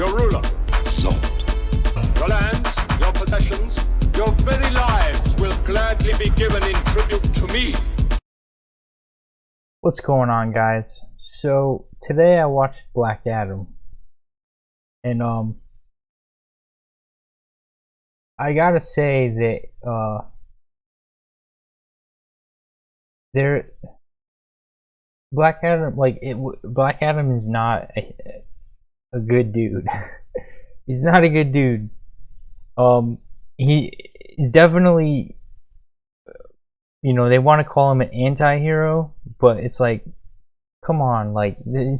your ruler, your lands, your possessions, your very lives will gladly be given in tribute to me. What's going on, guys? So today I watched Black Adam, and I gotta say that Black Adam, Black Adam is not a good dude. He's not a good dude. He's definitely, you know, they want to call him an anti-hero, but it's like, come on, like, you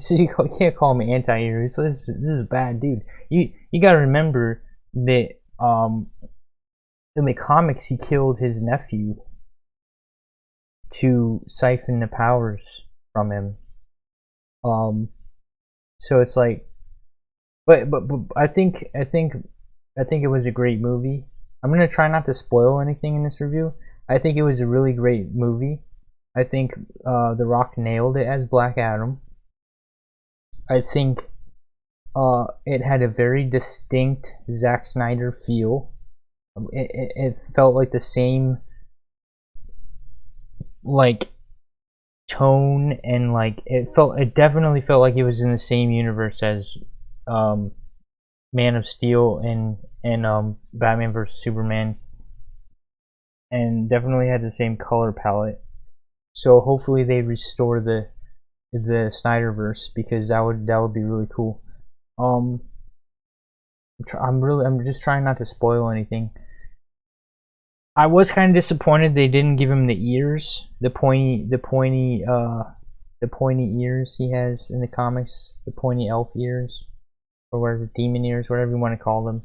can't call him an anti-hero. This is a bad dude. You gotta remember that in the comics he killed his nephew to siphon the powers from him. So it's like, but I think it was a great movie. I'm gonna try not to spoil anything in this review. I think it was a really great movie. I think The Rock nailed it as Black Adam. I think it had a very distinct Zack Snyder feel. It felt like the same, like, tone, and like it definitely felt like it was in the same universe as Man of Steel and Batman vs Superman, and definitely had the same color palette. So hopefully they restore the Snyderverse, because that would be really cool. I'm just trying not to spoil anything. I was kind of disappointed they didn't give him the ears, the pointy ears he has in the comics, the pointy elf ears, or whatever, demon ears, whatever you want to call them.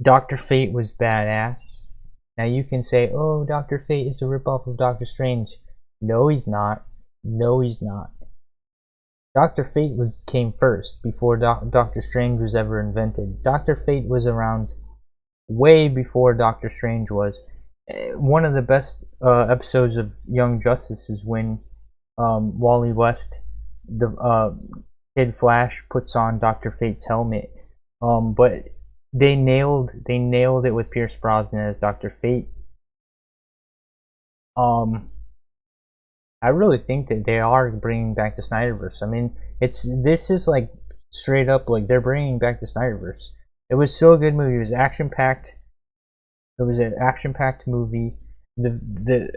Dr. Fate was badass. Now you can say, oh, Dr. Fate is a ripoff of Doctor Strange. No, he's not. No, he's not. Dr. Fate came first, before Doctor Strange was ever invented. Dr. Fate was around way before Doctor Strange was. One of the best episodes of Young Justice is when Wally West, the Kid Flash, puts on Dr. Fate's helmet. But they nailed it with Pierce Brosnan as Dr. Fate. I really think that they are bringing back the Snyderverse. I mean, this is like straight up like they're bringing back the Snyderverse. It was so a good movie. It was action packed. It was an action packed movie. The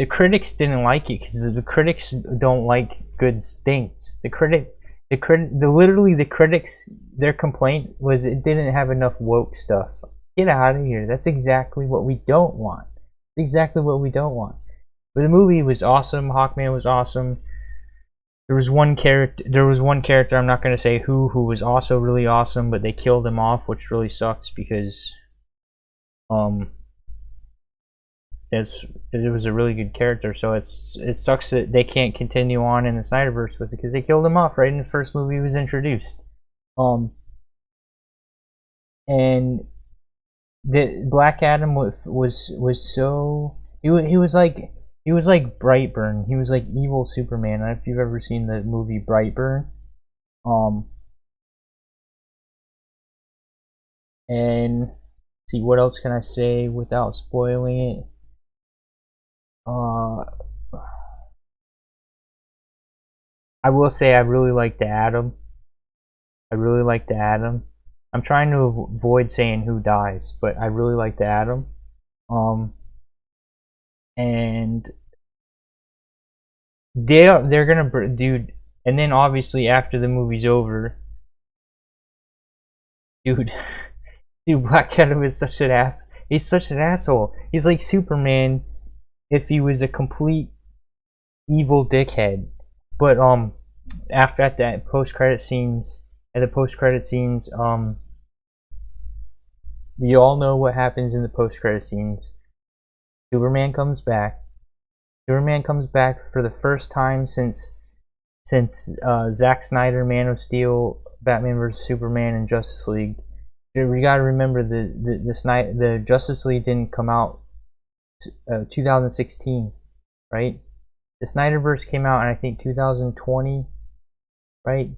critics didn't like it because the critics don't like good things. The critics, their complaint was it didn't have enough woke stuff. Get out of here. That's exactly what we don't want. It's exactly what we don't want. But the movie was awesome. Hawkman was awesome. There was one character, I'm not going to say who was also really awesome, but they killed him off, which really sucks because it was a really good character. So it sucks that they can't continue on in the Snyderverse with it because they killed him off right in the first movie he was introduced. And the Black Adam was so he was like Brightburn. He was like evil Superman. I don't know if you've ever seen the movie Brightburn. And see, what else can I say without spoiling it? I will say I really like the Atom. I'm trying to avoid saying who dies, but I really like the Atom. And they're gonna dude, and then obviously after the movie's over, dude, Black Adam is such an ass. He's such an asshole. He's like Superman if he was a complete evil dickhead. But after at the post credit scenes, we all know what happens in the post credit scenes. Superman comes back. Superman comes back for the first time since Zack Snyder, Man of Steel, Batman vs Superman, and Justice League. We gotta remember the Justice League didn't come out 2016, right? The Snyderverse came out in, I think, 2020, right?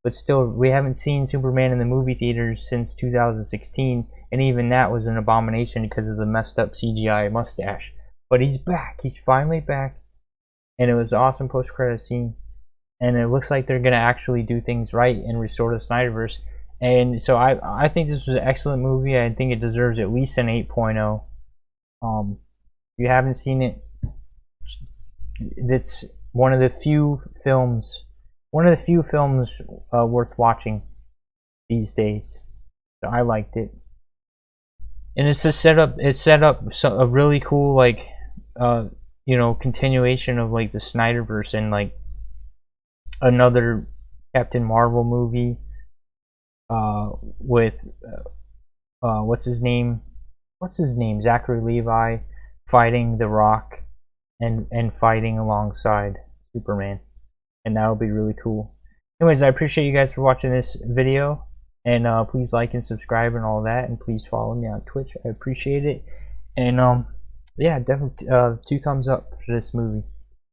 But still, we haven't seen Superman in the movie theaters since 2016, and even that was an abomination because of the messed up CGI mustache. But he's back. He's finally back, and it was an awesome post-credit scene. And it looks like they're gonna actually do things right and restore the Snyderverse. And so I think this was an excellent movie. I think it deserves at least an 8.0. If you haven't seen it, it's one of the few films worth watching these days. So I liked it, and it's set up a really cool, like, continuation of like the Snyderverse, and like another Captain Marvel movie with what's his name, Zachary Levi, fighting The Rock and fighting alongside Superman, and that would be really cool. Anyways, I appreciate you guys for watching this video, and please like and subscribe and all that, and please follow me on Twitch. I appreciate it, and yeah, definitely 2 thumbs up for this movie.